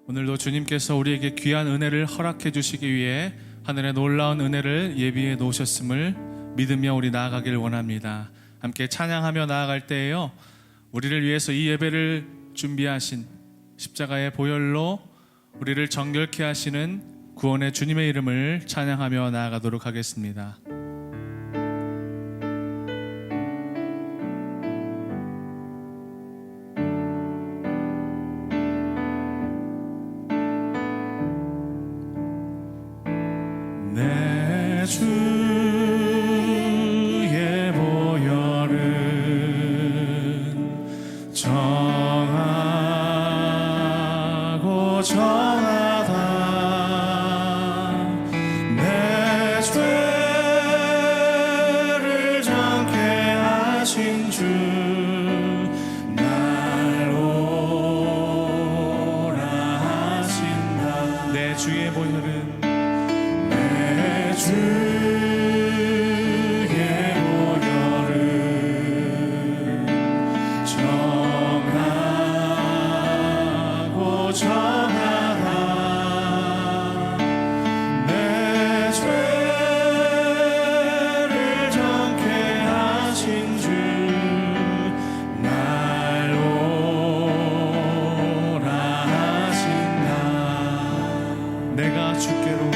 오늘도 주님께서 우리에게 귀한 은혜를 허락해 주시기 위해 하늘의 놀라운 은혜를 예비해 놓으셨음을 믿으며 우리 나아가길 원합니다. 함께 찬양하며 나아갈 때에요, 우리를 위해서 이 예배를 준비하신 십자가의 보혈로 우리를 정결케 하시는 구원의 주님의 이름을 찬양하며 나아가도록 하겠습니다. 내 주의 보혈은 정하고 정하다. 내 죄를 정케 하신 주 날 오라 하신다. 내 주의 보혈은 주의 보혈은 정하고 정하다. 내 죄를 정케 하신 주 날 오라 하신다. 내가 주께로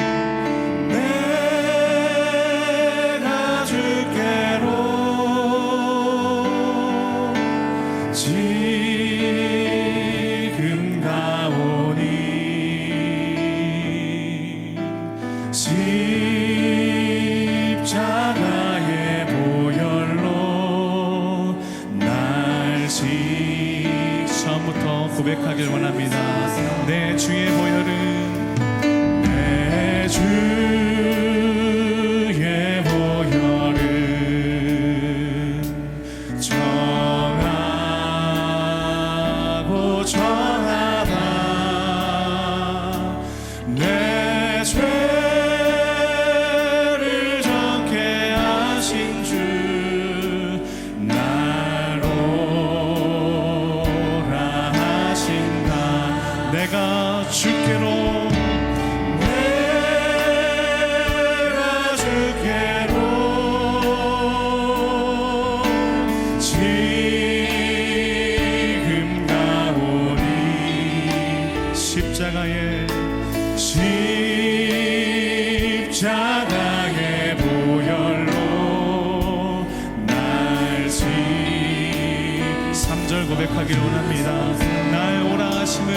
지금 가오니 십자가의 보혈로 날 처음부터 고백하길 원합니다. 내 주의 보혈은 내 주의 보혈은 정하다. 내 죄를 정케 하신 주 날 오라 하신다. 내가 주께로 십자가의 보혈로 날 3절 고백하기를 원합니다. 날 오라 하심은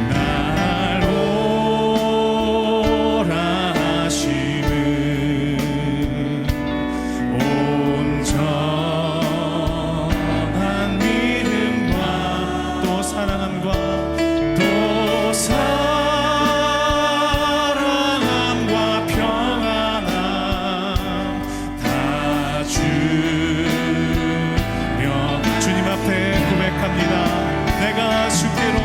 날 오라 하심은 온전한 믿음과 또 사랑함과 또 사랑함과 평안함 다 주며 주님 앞에 고백합니다. 내가 주께로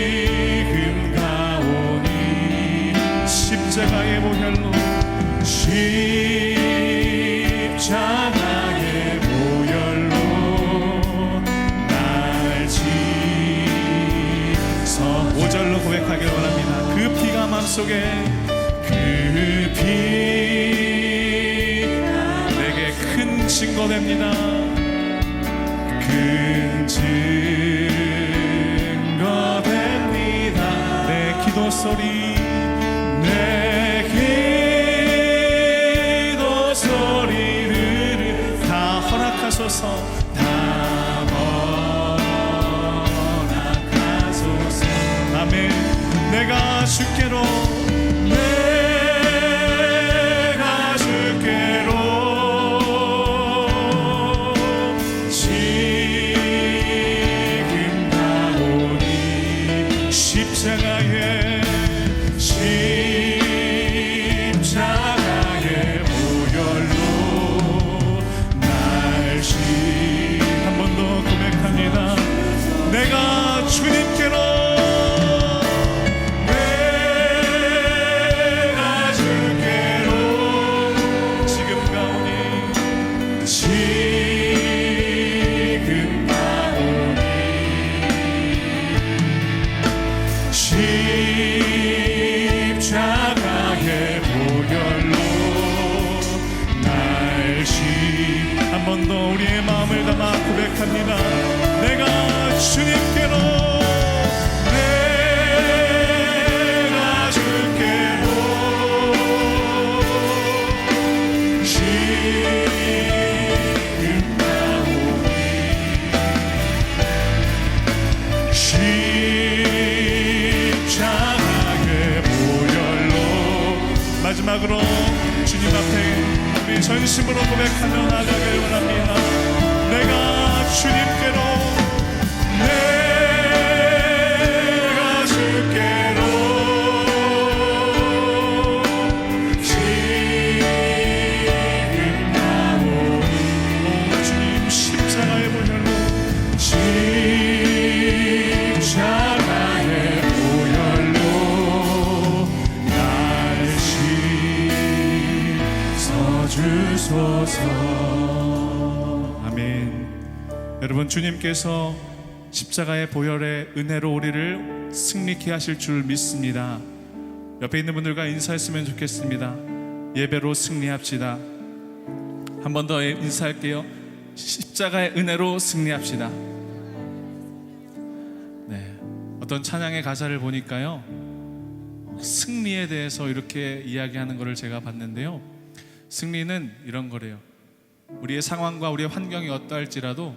지금 가오니 십자가의 보혈로 십자가의 보혈로 날 지서 5절로 고백하길 원합니다. 그 피가 마음속에 그 피 내게 큰 증거됩니다. 큰 증거됩니다. 내 기도 소리 내 기도 소리를 다 허락하소서. 다 허락하소서. 아멘. 내가 주께로 지금 가오니 십자가의 보혈로 날 한 번 더 고백합니다. 내가 주님께로 십자가의 보혈로 한 번 더 우리의 마음을 담아 고백합니다. 내가 주님께로, 내가 주께로 지금 나오니 십자가의 보혈로. 마지막으로 주님 앞에 우리 전심으로 고백하며 나가길 원합니다. 내가 주님께로, 내가 주께로 지금 나오니. 오 주님, 십자가의 보혈로, 십자가의 보혈로 날 씻어주소서. 아멘. 여러분, 주님께서 십자가의 보혈의 은혜로 우리를 승리케 하실 줄 믿습니다. 옆에 있는 분들과 인사했으면 좋겠습니다. 예배로 승리합시다. 한 번 더 인사할게요. 십자가의 은혜로 승리합시다. 네, 어떤 찬양의 가사를 보니까요, 승리에 대해서 이렇게 이야기하는 것을 제가 봤는데요, 승리는 이런 거래요. 우리의 상황과 우리의 환경이 어떠할지라도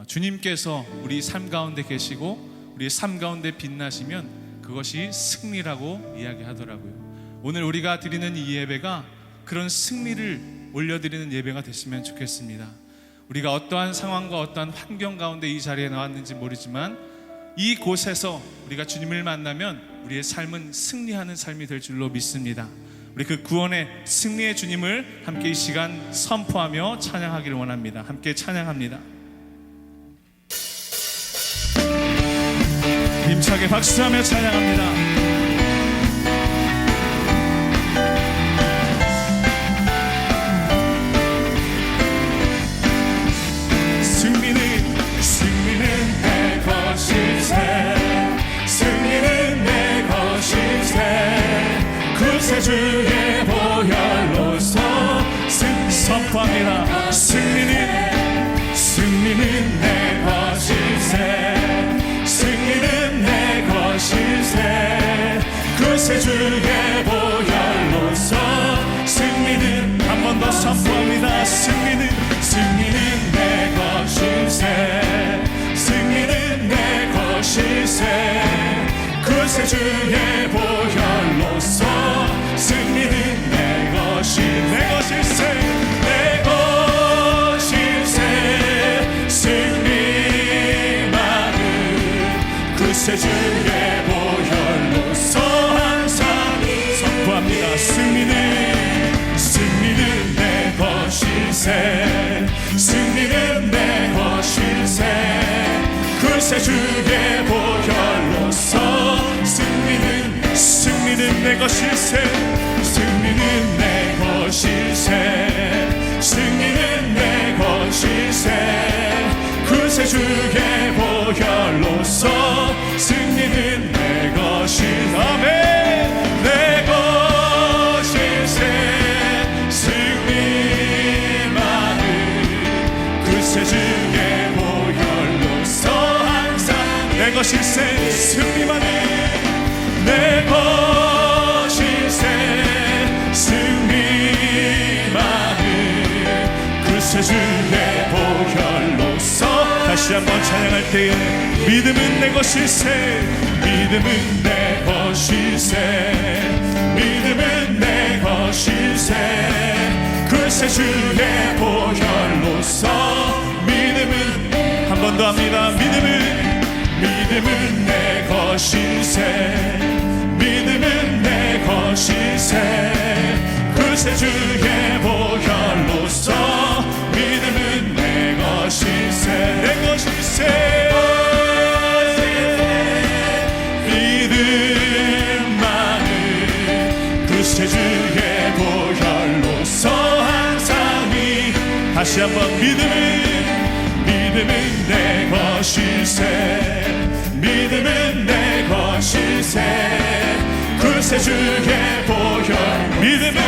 주님께서 우리 삶 가운데 계시고 우리의 삶 가운데 빛나시면 그것이 승리라고 이야기하더라고요. 오늘 우리가 드리는 이 예배가 그런 승리를 올려드리는 예배가 됐으면 좋겠습니다. 우리가 어떠한 상황과 어떠한 환경 가운데 이 자리에 나왔는지 모르지만 이곳에서 우리가 주님을 만나면 우리의 삶은 승리하는 삶이 될 줄로 믿습니다. 우리 그 구원의 승리의 주님을 함께 이 시간 선포하며 찬양하기를 원합니다. 함께 찬양합니다. 힘차게 박수하며 찬양합니다. 승리는 내 것일세, 승리는 내 것일세, 구세주의 보혈로서 선포합니다. 승리는 내 것일세, 승리는 내 것일세, 구세주의 보혈로서 승리는. 한 번 더 선포합니다. 승리는 내 것일세, 승리는 내 것일세, 구세주의 보혈로서 승리는 내 것일세, 내 것일세, 승리만은 구세주의 보혈로서 항상 선포합니다. 승리는 내 것일세, 승리는 내 것일세, 구세주의 보혈로서 승리는 내 것일세, 승리는 내 것일세, 승리는 내 것일세, 구세주의 보혈로서 승리는 내 것일세. 아멘. 내 것일세, 승리만은 구세주의 보혈로서 항상. 내 것일세, 승리만은, 내 것일세, 승리만은 구세주의 보혈로서. 다시 한번 찬양할 때에 믿음은 내 것일세, 믿음은 내 것일세, 믿음은 내 것일세, 구세주의 보혈로서 믿음은. 한 번 더 합니다. 믿음은 내 것일세, 믿음은 내 것일세, 구세주의 보혈로서 믿음은 내 것일세, 내 것일세, 믿음만은 구세주의 보혈로서 항상이. 다시 한번 믿음은 내 것일세, 믿음은 내 것일세, 구세주의 보혈 믿음은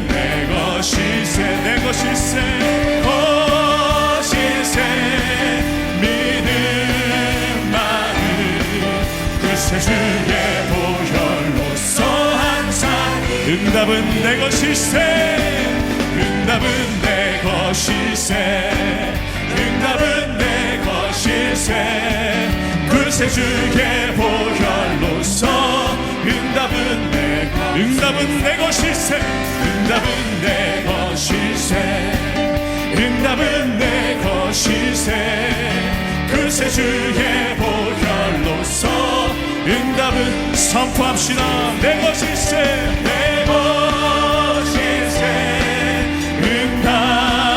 내 것일세 내 것일세 것일세 믿음만은 구세주의 보혈로서 항상 응답은 내 것일세 응답은 내 것일세 응답은 내 것일세 구세주의 보혈로서 응답은 내 것일세 응답은 내 것일세 응답은 내 것일세 구세주의 보혈로서 응답은 선포합시다 내 것일세 내 것일세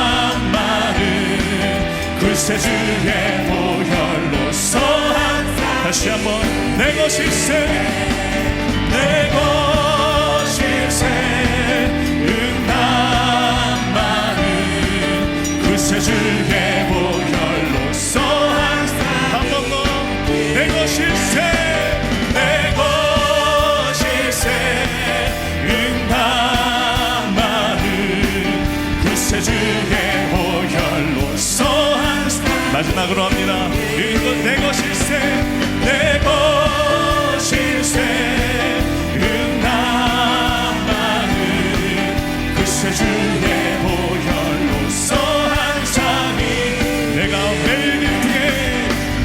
응답만은 구세주의 보혈로서 다시 한번 내 것일세 내 것일세 응답만은 구세주의 보혈로서 한 번 더 내 것일세 내 것일세 응답만은 구세주의 보혈로서 마지막으로 합니다 내 것일세 내 것일세 응답만은 구세주의 보혈로서 항상이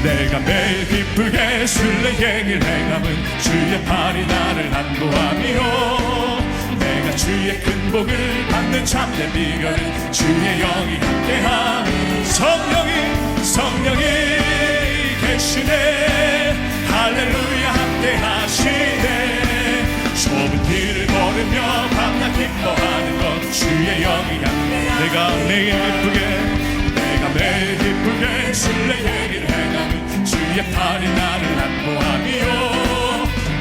내가 매일 기쁘게 순례행을 행함은 주의 팔이 나를 안보하며 내가 주의 큰 복을 받는 참된 비결은 주의 영이 함께함 성령이 계시네 할렐루야 함께 하시네 좁은 길을 걸으며 밤낮 기뻐하는 것 주의 영이 함께 내가 매일 기쁘게 순례행을 행함은 주의 팔이 나를 안보하며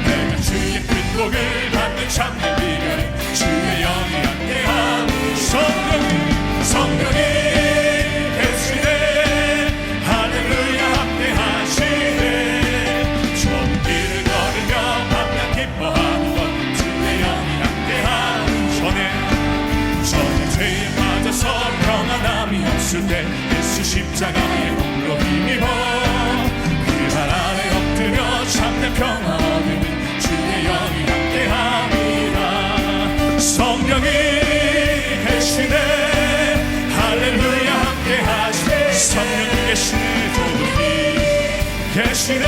내가 주의 큰 복을 받는 참된 비결은 주의 영이 함께함 성령이 계시네 할렐루야 함께 하시네 좁은 길을 걸으며 밤낮 기뻐하는 것 주의 영이 함께함 전에 죄에 빠져서 평안함이 없을 때 예수 십자가의 홀로 힘입어 그 발 아래 엎드려 참된 평화 얻으면 주의 영이 함께함이라 성령이 계시네 할렐루야 함께 하시네 성령이 계시네 조금이 계시네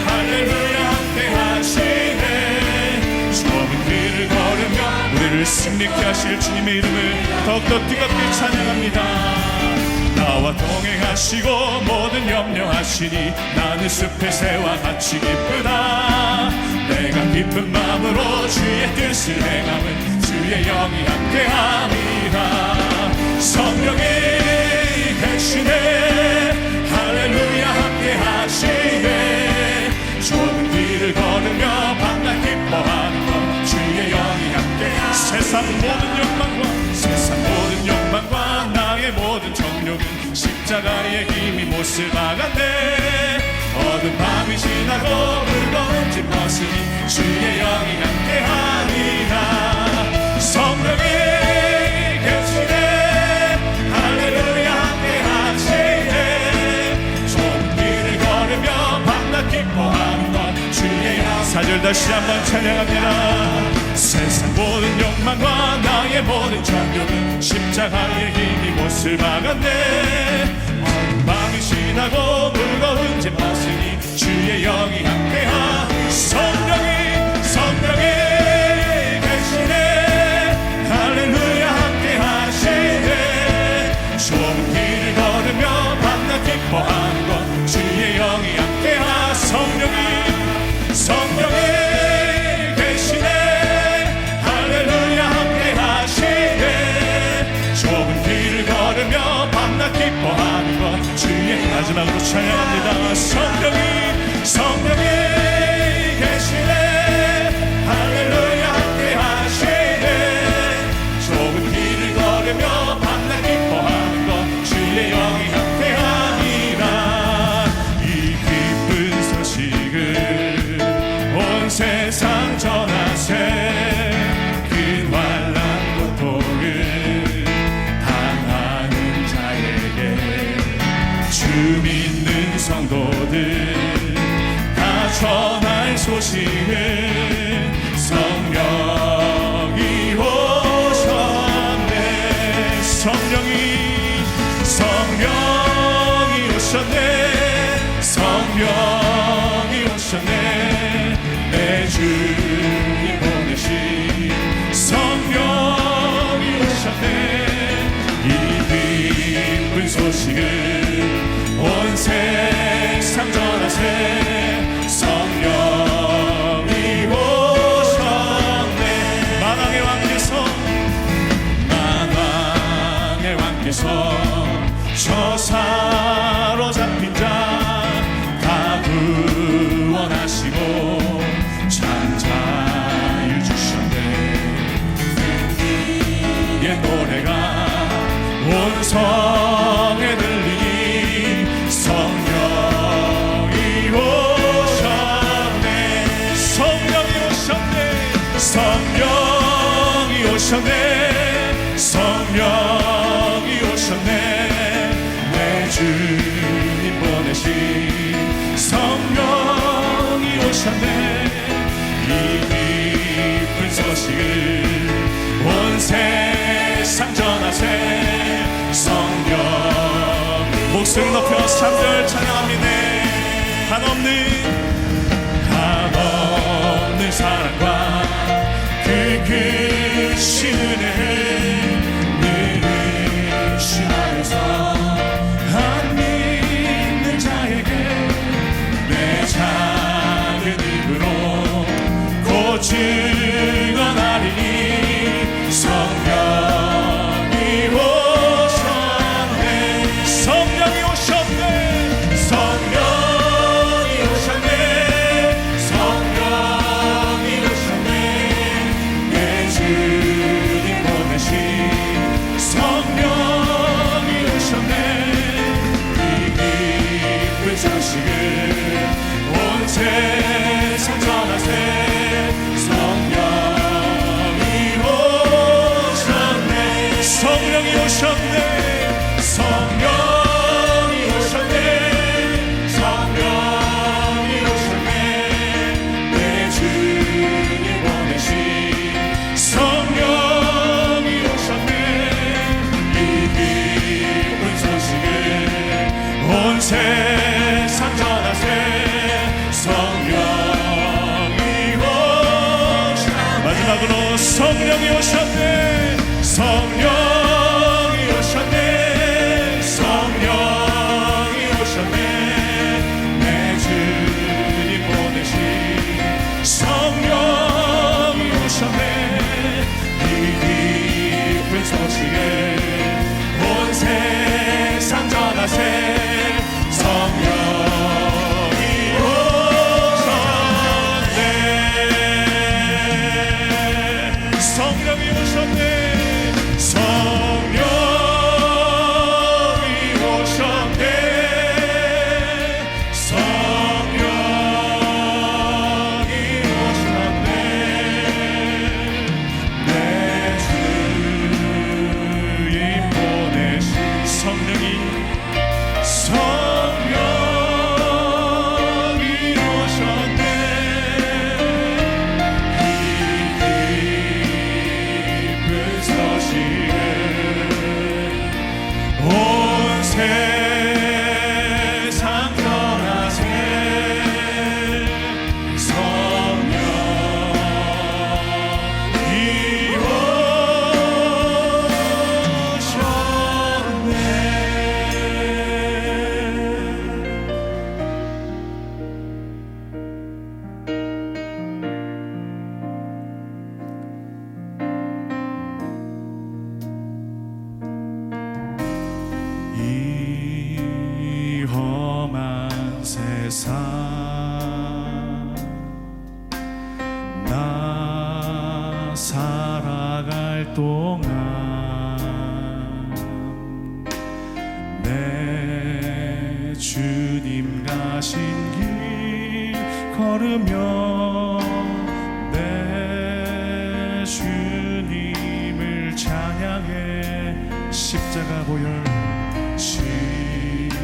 할렐루야 함께 하시네 좁은 길을 걸으며 우리를 승리케 하실 주님의 이름을 더욱더 뜨겁게 찬양합니다 나와 동행하시고 모든 염려하시니 나는 숲의 새와 같이 기쁘다 내가 기쁜 마음으로 주의 뜻을 행함은 주의 영이 함께함이라 성령이 계시네 할렐루야 함께 하시네 좁은 길을 걸으며 밤낮 기뻐하는 것 주의 영이 함께 세상 모든 욕망과 나의 모든 정욕은 십자가의 힘이 못을 막았네 어두운 밤이 지나고 무거운 짐 벗으니 주의 영이 함께하니라 성령이 계시네 할렐루야 함께하시네 좁은 길을 걸으며 밤낮 기뻐하는 것 주의 영 4절 다시 한번 찬양합니다 세상 모든 욕망과 나의 모든 정욕은 십자가의 힘이 못을 막았네 어두운 밤이 지나고 무거운 짐 벗으니 주의 영이 함께하 성령이 계시네 할렐루야 함께하시네 좁은 길을 걸으며 밤낮 기뻐하는 것 주의 영이 함께하 성령이 계시네 할렐루야 함께하시네 좁은 길을 걸으며 밤낮 기뻐하는 것 주의 마지막으로 찬양합니다 성령이 계시네 할렐루야 함께하시네 좁은 길을 걸으며 밤낮 기뻐하는 것 주의 영이 함께하니라 이 기쁜 소식을 온 세상 전할 소식을 성령이 오셨네. 성령이 오셨네. 성령이 오셨네. 내 주님 보내신 성령이 오셨네. 이 기쁜 소식을 온 세상 전하세. 성령이 오셨네. 만왕의 왕께서 저 사로잡힌 자 다 구원하시고 참 자유 주셨네. 의 노래가 온 성에 들리니 성령이 오셨네. 성령이 오셨네. 성령이 오셨네. 성령이 오셨네. 내 주님 보내신 성령이 오셨네. 이 기쁜 소식을 온 세상 전하세. 성령 목소리 높여 3절 찬양합니다. 한없는 사랑과 그 크신 은혜를 늘 의심하면서 안 믿는 자에게 내 작은 입으로 곧 증언하리니 성령이 오셨네. 성령이 오셨네. 성령이 오셨네. 성령이 오셨네. 내 주님 보내신 성령이 오셨네. 이 기쁜 소식을 온 세상 전하세. 성령이 오셨네. 성령이 오셨네. 성령이 오셨네. 내 주님 보내신 성령이 오셨네. 이 기쁜 소식을 온 세상 전하세. 성령이 오셨네. 마지막으로 성령이 오셨네. 성령이 오셨네. 성령이 오셨네. 내 주님 보내신 성령이 오셨네. 이 기쁜 소식을 온 세상 전하세. 성령이 오셨네. 성령이 오셨네. 성령이 오셨네. 성령이 오셨네. 내 주님 보내신 성령이 오셨네. 이 기쁜 소식을 온 세상 전하세. 성령이 오셨네. 이 험한 세상 나 살아갈 동안 내 주님 가신 길 걸으며 내 주님을 찬양해. 십자가 보혈 십자가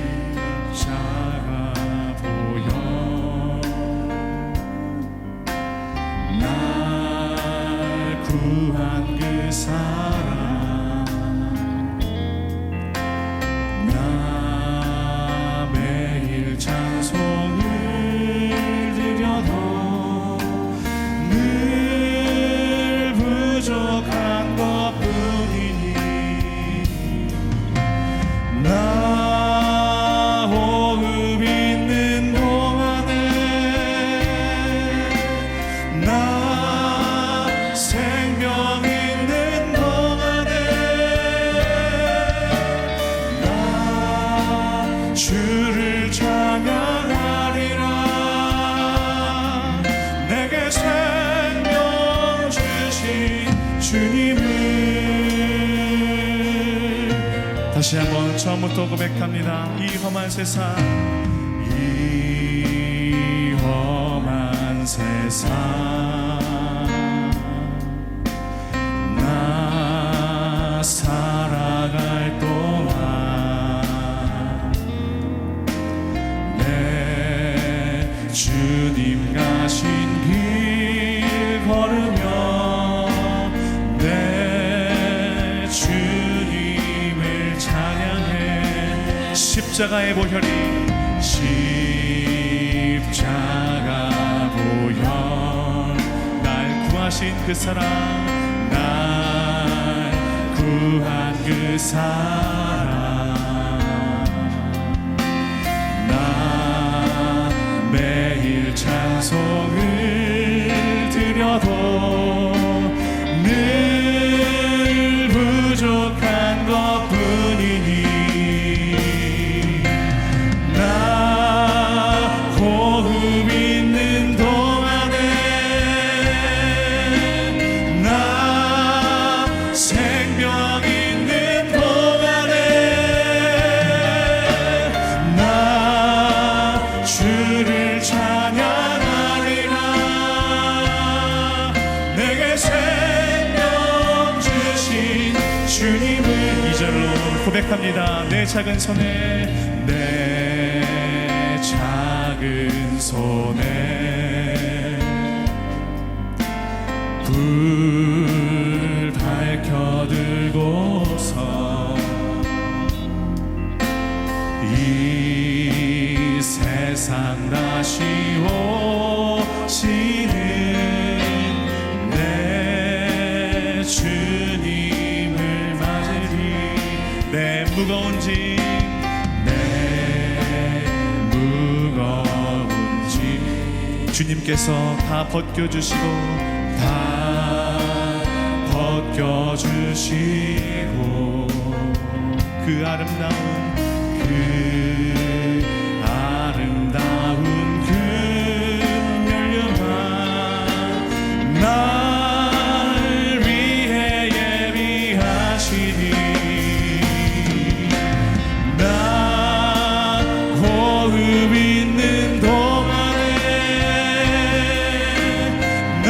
보혈 다시 한번 처음부터 고백합니다. 이 험한 세상, 이 험한 세상, 나 살아갈 동안 내 주님 가신 길 걸으며 내 주님을 찬양해. 십자가의 보혈이, 십자가 보혈, 날 구하신 그 사랑, 날 구한 그 사랑, 나 매일 찬송을 드려도 늘 부족한 것뿐이니 나 호흡 있는 동안에, 나 생명 있는 동안에 나 주를 찬양하리라. 내게 생명 주신 주님을, 이 절로 고백합니다. 내 작은 손에, 내 작은 손에 불 밝혀 들고서 이 세상 다시 오시는 내 주님을 맞으리. 내 무거운 짐, 내 무거운 짐 주님께서 다 벗겨주시고, 다 벗겨주시고, 그 아름다운, 그 아름다운 그 멸류관 날 위해 예비하시니 나 호흡 있는 동안에 나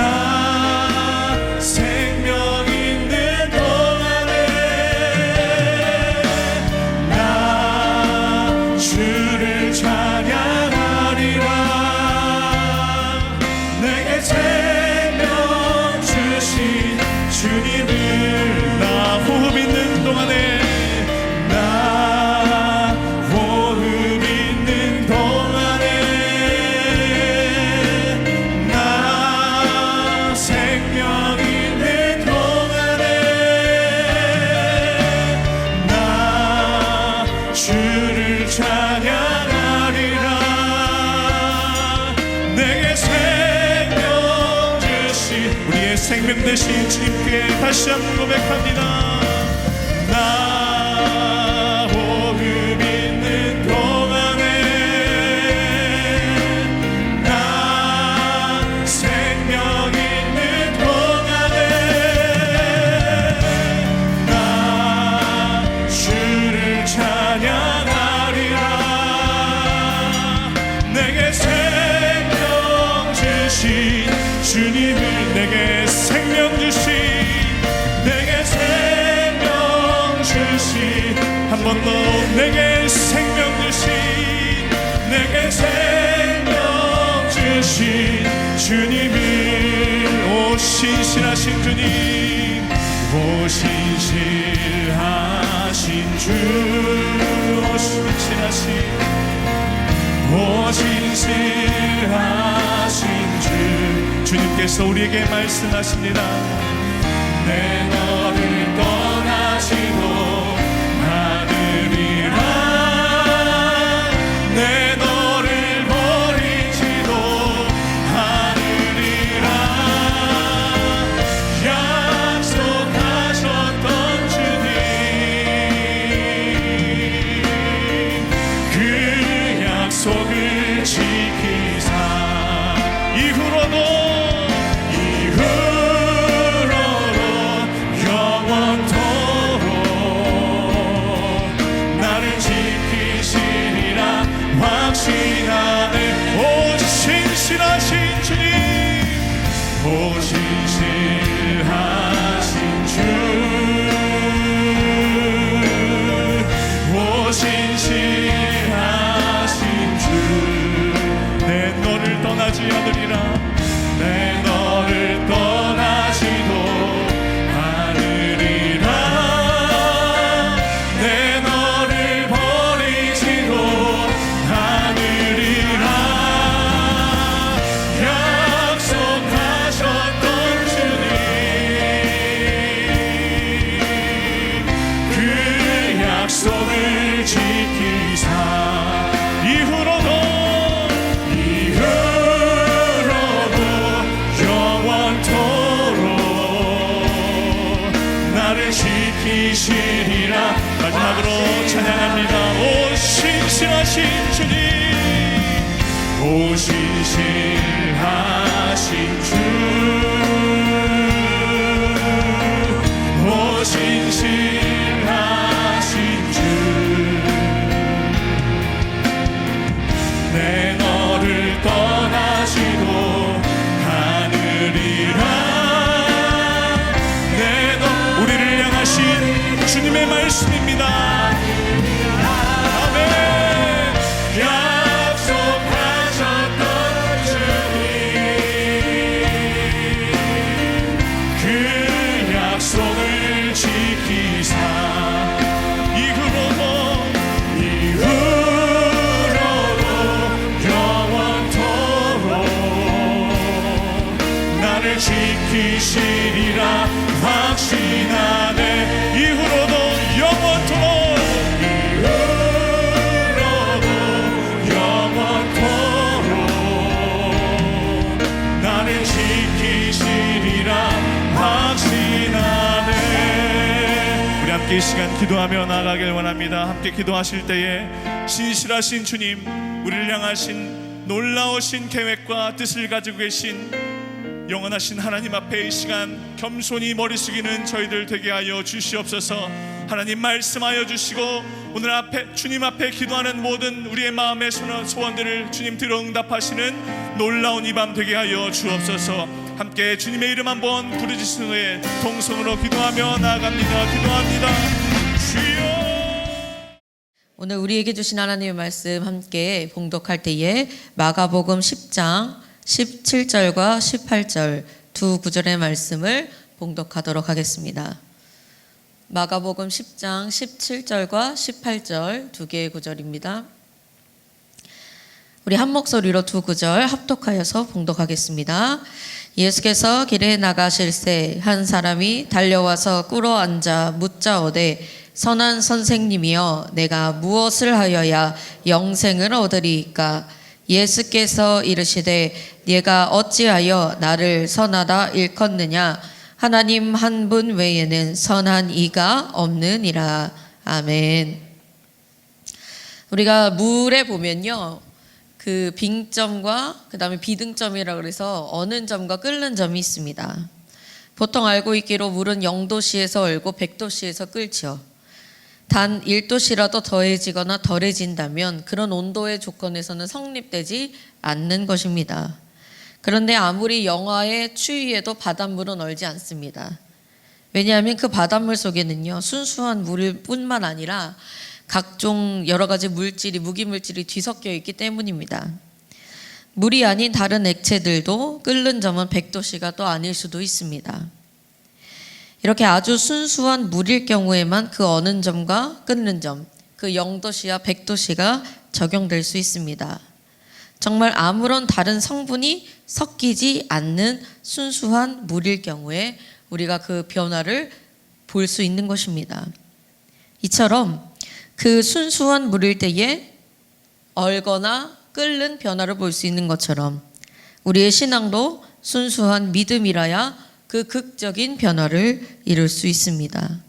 생명 있는 동안에 나 주를 찬양하리라. 내게 생명 주신 주님을, 나 호흡 있는 동안에, 나 호흡 있는 동안에 나 생명 있는 동안에 나 주를 찬양하리라. 내게 생명 주신, 우리의 생명 되신 주님께 다시 한번 고백합니다. 나 호흡 있는 동안에 나 생명 있는 동안에 나 주를 찬양하리라. 내게 생명 주신 주님을, 내게 생명 주신, 내게 생명 주신, 한 번 더, 내게 생명 주신, 내게 생명 주신 주님을, 오 신실하신 주님, 오 신실하신 주, 오 신실하신, 오 신실하신 주, 주님께서 우리에게 말씀하십니다. 내 너를 떠나지도 않으리라. 내 너를 버리지도 않으리라. 약속하셨던 주님, 그 약속을 지키사 이후로도 영원토록 주님, 오 신실하신 주, 오 신실하신 주, 내 너를 떠나지 않으리라. 내 너를 떠나지도 않으리라. 내 너를 버리지도 않으리라. 약속하셨던 주님, 그 약속을 지키사 이후로도 나를 지키시리라. 마지막으로 찬양합니다. 오 신실하신 주님, 오 신실하신 주, 오 신실하신 주, 내 너를 떠나지도 않으리라. 우리를 향하신 주님의 말씀입니다. 아멘. 약속하셨던 주님, 그 약속을 지키사 이후로도 영원토록 나를 지키시리라 확신하네. 이후로도 영원토록 나를 지키시리라 확신하네. 우리 함께 이 시간 기도하며 나아가길 원합니다. 함께 기도하실 때에 신실하신 주님, 우리를 향하신 놀라우신 계획과 뜻을 가지고 계신 영원하신 하나님 앞에 이 시간 겸손히 머리 숙이는 저희들 되게 하여 주시옵소서. 하나님 말씀하여 주시고 오늘 앞에 주님 앞에 기도하는 모든 우리의 마음의 소원들을 주님 들어 응답하시는 놀라운 이 밤 되게 하여 주옵소서. 함께 주님의 이름 한번 부르짖은 후에 동성으로 기도하며 나아갑니다. 기도합니다. 주여. 오늘 우리에게 주신 하나님의 말씀 함께 봉독할 때에 마가복음 10장 17절과 18절 두 구절의 말씀을 봉독하도록 하겠습니다. 마가복음 10장 17절과 18절 두 개의 구절입니다. 우리 한 목소리로 두 구절 합독하여서 봉독하겠습니다. 예수께서 길에 나가실새 한 사람이 달려와서 꿇어 앉아 묻자오되 선한 선생님이여 내가 무엇을 하여야 영생을 얻으리이까? 예수께서 이르시되 네가 어찌하여 나를 선하다 일컫느냐? 하나님 한 분 외에는 선한 이가 없느니라. 아멘. 우리가 물에 보면요, 그 빙점과 그 다음에 비등점이라 그래서 어는 점과 끓는 점이 있습니다. 보통 알고 있기로 물은 0도씨에서 얼고 100도씨에서 끓죠. 단 1도씨라도 더해지거나 덜해진다면 그런 온도의 조건에서는 성립되지 않는 것입니다. 그런데 아무리 영하의 추위에도 바닷물은 얼지 않습니다. 왜냐하면 그 바닷물 속에는요, 순수한 물뿐만 아니라 각종 여러 가지 물질이, 무기물질이 뒤섞여 있기 때문입니다. 물이 아닌 다른 액체들도 끓는 점은 100도씨가 또 아닐 수도 있습니다. 이렇게 아주 순수한 물일 경우에만 그 어는 점과 끓는 점, 그 0도씨와 100도씨가 적용될 수 있습니다. 정말 아무런 다른 성분이 섞이지 않는 순수한 물일 경우에 우리가 그 변화를 볼 수 있는 것입니다. 이처럼 그 순수한 물일 때에 얼거나 끓는 변화를 볼 수 있는 것처럼 우리의 신앙도 순수한 믿음이라야 그 극적인 변화를 이룰 수 있습니다.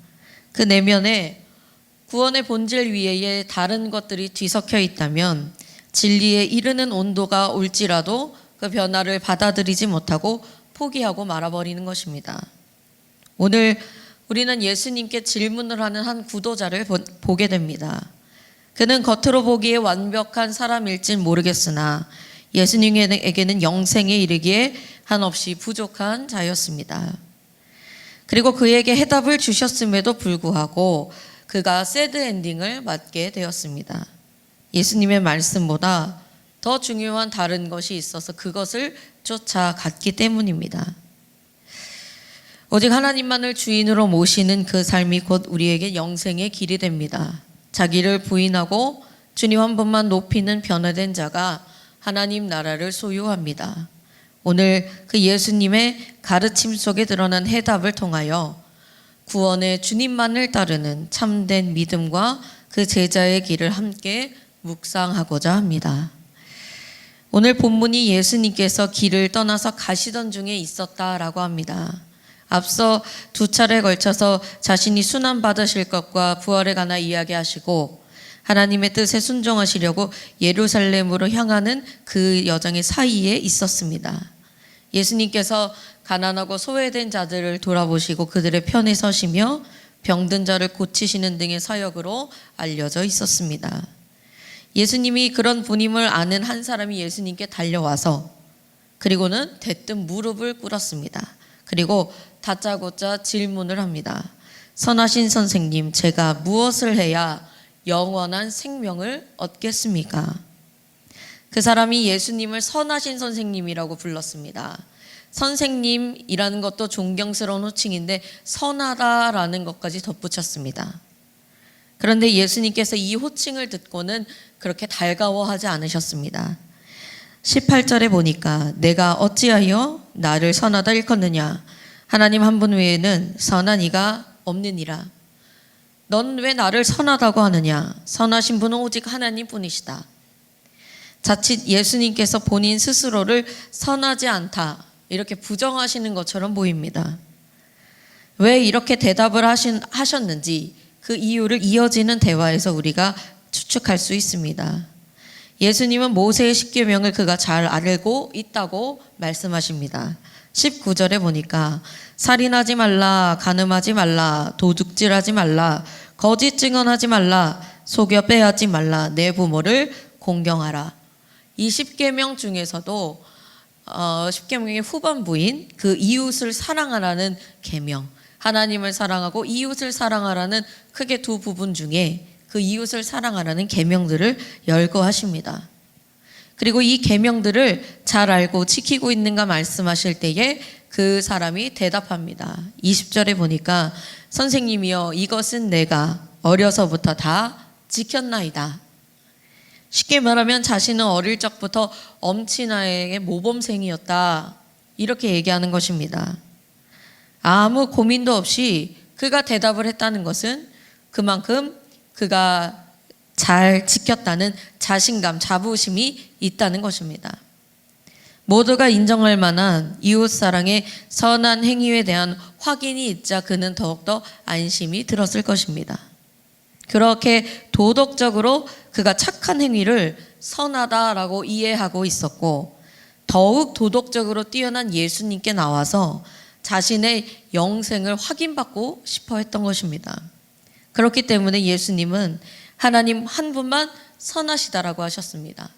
그 내면에 구원의 본질 위에 다른 것들이 뒤섞여 있다면 진리에 이르는 온도가 올지라도 그 변화를 받아들이지 못하고 포기하고 말아버리는 것입니다. 오늘 우리는 예수님께 질문을 하는 한 구도자를 보게 됩니다. 그는 겉으로 보기에 완벽한 사람일진 모르겠으나 예수님에게는 영생에 이르기에 한없이 부족한 자였습니다. 그리고 그에게 해답을 주셨음에도 불구하고 그가 새드 엔딩을 맞게 되었습니다. 예수님의 말씀보다 더 중요한 다른 것이 있어서 그것을 쫓아갔기 때문입니다. 오직 하나님만을 주인으로 모시는 그 삶이 곧 우리에게 영생의 길이 됩니다. 자기를 부인하고 주님 한 분만 높이는 변화된 자가 하나님 나라를 소유합니다. 오늘 그 예수님의 가르침 속에 드러난 해답을 통하여 구원의 주님만을 따르는 참된 믿음과 그 제자의 길을 함께 묵상하고자 합니다. 오늘 본문이 예수님께서 길을 떠나서 가시던 중에 있었다라고 합니다. 앞서 두 차례에 걸쳐서 자신이 순환받으실 것과 부활에 관한 이야기하시고 하나님의 뜻에 순종하시려고 예루살렘으로 향하는 그 여정의 사이에 있었습니다. 예수님께서 가난하고 소외된 자들을 돌아보시고 그들의 편에 서시며 병든 자를 고치시는 등의 사역으로 알려져 있었습니다. 예수님이 그런 분임을 아는 한 사람이 예수님께 달려와서 그리고는 대뜸 무릎을 꿇었습니다. 그리고 다짜고짜 질문을 합니다. 선하신 선생님, 제가 무엇을 해야 영원한 생명을 얻겠습니까? 그 사람이 예수님을 선하신 선생님이라고 불렀습니다. 선생님이라는 것도 존경스러운 호칭인데 선하다라는 것까지 덧붙였습니다. 그런데 예수님께서 이 호칭을 듣고는 그렇게 달가워하지 않으셨습니다. 18절에 보니까 내가 어찌하여 나를 선하다 일컫느냐? 하나님 한 분 외에는 선한 이가 없느니라. 넌 왜 나를 선하다고 하느냐? 선하신 분은 오직 하나님뿐이시다. 자칫 예수님께서 본인 스스로를 선하지 않다 이렇게 부정하시는 것처럼 보입니다. 왜 이렇게 대답을 하셨는지 그 이유를 이어지는 대화에서 우리가 추측할 수 있습니다. 예수님은 모세의 십계명을 그가 잘 알고 있다고 말씀하십니다. 19절에 보니까 살인하지 말라, 간음하지 말라, 도둑질하지 말라, 거짓 증언하지 말라, 속여 빼앗지 말라, 내 부모를 공경하라. 이 십계명 중에서도 십계명의 후반부인 그 이웃을 사랑하라는 계명, 하나님을 사랑하고 이웃을 사랑하라는 크게 두 부분 중에 그 이웃을 사랑하라는 계명들을 열거하십니다. 그리고 이 계명들을 잘 알고 지키고 있는가 말씀하실 때에 그 사람이 대답합니다. 20절에 보니까 선생님이여 이것은 내가 어려서부터 다 지켰나이다. 쉽게 말하면 자신은 어릴 적부터 엄친아에게 모범생이었다 이렇게 얘기하는 것입니다. 아무 고민도 없이 그가 대답을 했다는 것은 그만큼 그가 잘 지켰다는 자신감, 자부심이 있다는 것입니다. 모두가 인정할 만한 이웃사랑의 선한 행위에 대한 확인이 있자 그는 더욱더 안심이 들었을 것입니다. 그렇게 도덕적으로 그가 착한 행위를 선하다라고 이해하고 있었고 더욱 도덕적으로 뛰어난 예수님께 나와서 자신의 영생을 확인받고 싶어 했던 것입니다. 그렇기 때문에 예수님은 하나님 한 분만 선하시다라고 하셨습니다.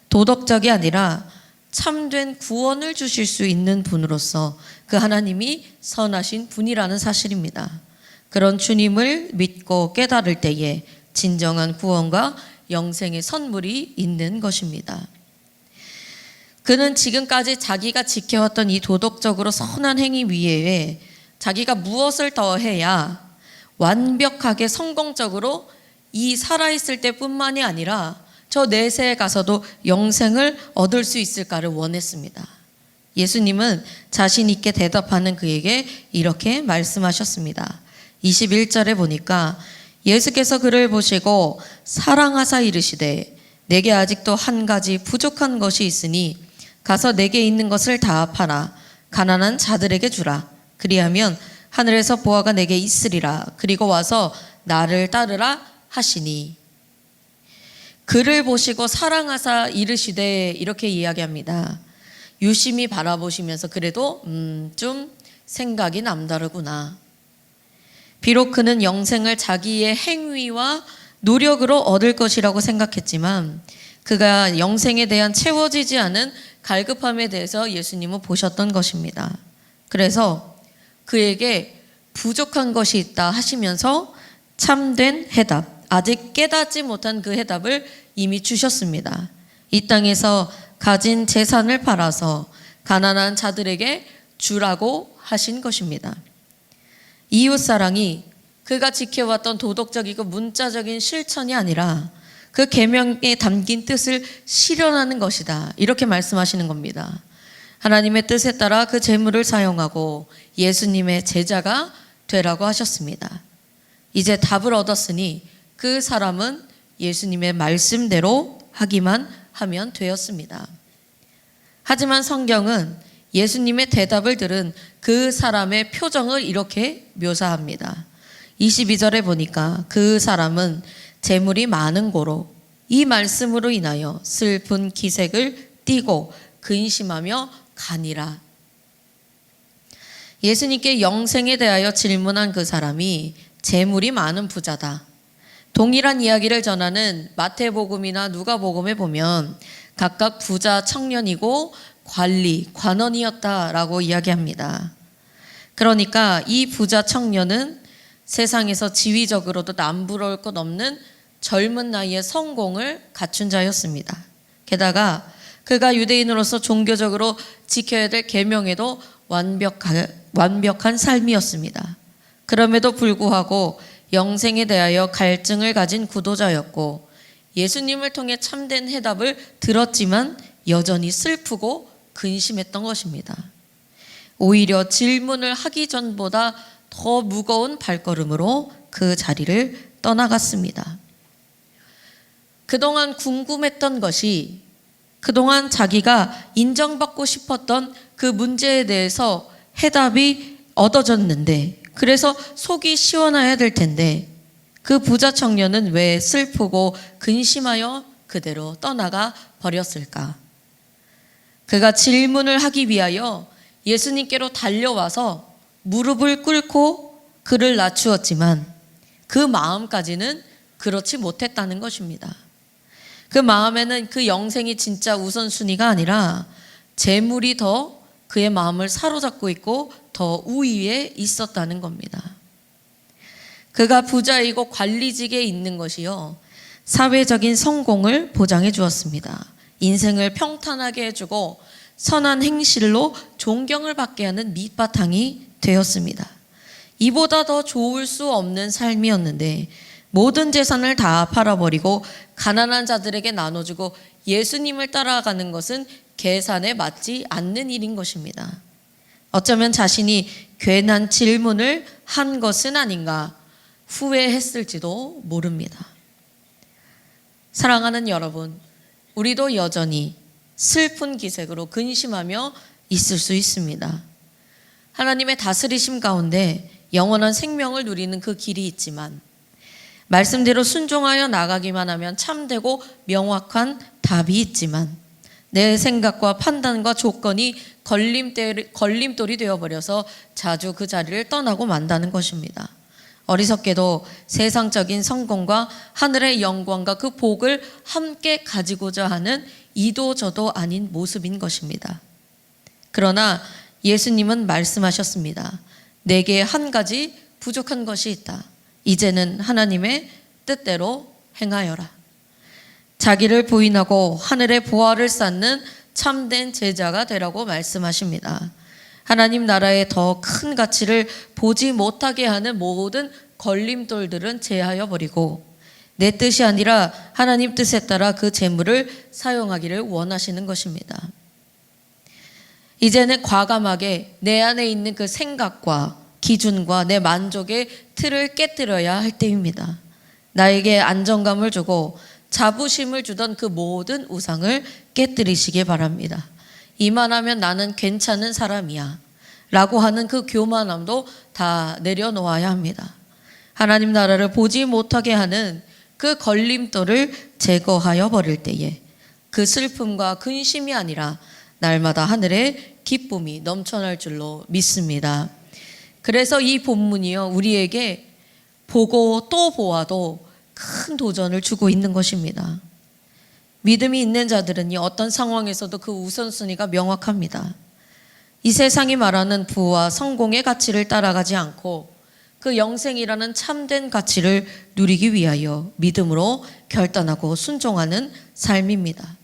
도덕적이 아니라 참된 구원을 주실 수 있는 분으로서 그 하나님이 선하신 분이라는 사실입니다. 그런 주님을 믿고 깨달을 때에 진정한 구원과 영생의 선물이 있는 것입니다. 그는 지금까지 자기가 지켜왔던 이 도덕적으로 선한 행위 위에 자기가 무엇을 더 해야 완벽하게 성공적으로 이 살아있을 때뿐만이 아니라 저 내세에 가서도 영생을 얻을 수 있을까를 원했습니다. 예수님은 자신 있게 대답하는 그에게 이렇게 말씀하셨습니다. 21절에 보니까 예수께서 그를 보시고 사랑하사 이르시되 내게 아직도 한 가지 부족한 것이 있으니 가서 내게 있는 것을 다 팔아 가난한 자들에게 주라. 그리하면 하늘에서 보화가 내게 있으리라. 그리고 와서 나를 따르라 하시니. 그를 보시고 사랑하사 이르시되 이렇게 이야기합니다. 유심히 바라보시면서 그래도 좀 생각이 남다르구나. 비록 그는 영생을 자기의 행위와 노력으로 얻을 것이라고 생각했지만 그가 영생에 대한 채워지지 않은 갈급함에 대해서 예수님은 보셨던 것입니다. 그래서 그에게 부족한 것이 있다 하시면서 참된 해답, 아직 깨닫지 못한 그 해답을 이미 주셨습니다. 이 땅에서 가진 재산을 팔아서 가난한 자들에게 주라고 하신 것입니다. 이웃사랑이 그가 지켜왔던 도덕적이고 문자적인 실천이 아니라 그 계명에 담긴 뜻을 실현하는 것이다. 이렇게 말씀하시는 겁니다. 하나님의 뜻에 따라 그 재물을 사용하고 예수님의 제자가 되라고 하셨습니다. 이제 답을 얻었으니 그 사람은 예수님의 말씀대로 하기만 하면 되었습니다. 하지만 성경은 예수님의 대답을 들은 그 사람의 표정을 이렇게 묘사합니다. 22절에 보니까 그 사람은 재물이 많은 고로 이 말씀으로 인하여 슬픈 기색을 띠고 근심하며 가니라. 예수님께 영생에 대하여 질문한 그 사람이 재물이 많은 부자다. 동일한 이야기를 전하는 마태복음이나 누가복음에 보면 각각 부자 청년이고 관원이었다라고 이야기합니다. 그러니까 이 부자 청년은 세상에서 지위적으로도 남부러울 것 없는 젊은 나이에 성공을 갖춘 자였습니다. 게다가 그가 유대인으로서 종교적으로 지켜야 될 계명에도 완벽한 삶이었습니다. 그럼에도 불구하고 영생에 대하여 갈증을 가진 구도자였고 예수님을 통해 참된 해답을 들었지만 여전히 슬프고 근심했던 것입니다. 오히려 질문을 하기 전보다 더 무거운 발걸음으로 그 자리를 떠나갔습니다. 그동안 궁금했던 것이 그동안 자기가 인정받고 싶었던 그 문제에 대해서 해답이 얻어졌는데 그래서 속이 시원해야 될 텐데 그 부자 청년은 왜 슬프고 근심하여 그대로 떠나가 버렸을까? 그가 질문을 하기 위하여 예수님께로 달려와서 무릎을 꿇고 그를 낮추었지만 그 마음까지는 그렇지 못했다는 것입니다. 그 마음에는 그 영생이 진짜 우선순위가 아니라 재물이 더 그의 마음을 사로잡고 있고 더 우위에 있었다는 겁니다. 그가 부자이고 관리직에 있는 것이요, 사회적인 성공을 보장해 주었습니다. 인생을 평탄하게 해주고 선한 행실로 존경을 받게 하는 밑바탕이 되었습니다. 이보다 더 좋을 수 없는 삶이었는데 모든 재산을 다 팔아버리고 가난한 자들에게 나눠주고 예수님을 따라가는 것은 계산에 맞지 않는 일인 것입니다. 어쩌면 자신이 괜한 질문을 한 것은 아닌가 후회했을지도 모릅니다. 사랑하는 여러분, 우리도 여전히 슬픈 기색으로 근심하며 있을 수 있습니다. 하나님의 다스리심 가운데 영원한 생명을 누리는 그 길이 있지만 말씀대로 순종하여 나가기만 하면 참되고 명확한 답이 있지만 내 생각과 판단과 조건이 걸림돌이 되어버려서 자주 그 자리를 떠나고 만다는 것입니다. 어리석게도 세상적인 성공과 하늘의 영광과 그 복을 함께 가지고자 하는 이도저도 아닌 모습인 것입니다. 그러나 예수님은 말씀하셨습니다. 내게 한 가지 부족한 것이 있다. 이제는 하나님의 뜻대로 행하여라. 자기를 부인하고 하늘의 보화를 쌓는 참된 제자가 되라고 말씀하십니다. 하나님 나라의 더 큰 가치를 보지 못하게 하는 모든 걸림돌들은 제하여 버리고 내 뜻이 아니라 하나님 뜻에 따라 그 재물을 사용하기를 원하시는 것입니다. 이제는 과감하게 내 안에 있는 그 생각과 기준과 내 만족의 틀을 깨뜨려야 할 때입니다. 나에게 안정감을 주고 자부심을 주던 그 모든 우상을 깨뜨리시기 바랍니다. 이만하면 나는 괜찮은 사람이야 라고 하는 그 교만함도 다 내려놓아야 합니다. 하나님 나라를 보지 못하게 하는 그 걸림돌을 제거하여 버릴 때에 그 슬픔과 근심이 아니라 날마다 하늘의 기쁨이 넘쳐날 줄로 믿습니다. 그래서 이 본문이요, 우리에게 보고 또 보아도 큰 도전을 주고 있는 것입니다. 믿음이 있는 자들은요, 어떤 상황에서도 그 우선순위가 명확합니다. 이 세상이 말하는 부와 성공의 가치를 따라가지 않고 그 영생이라는 참된 가치를 누리기 위하여 믿음으로 결단하고 순종하는 삶입니다.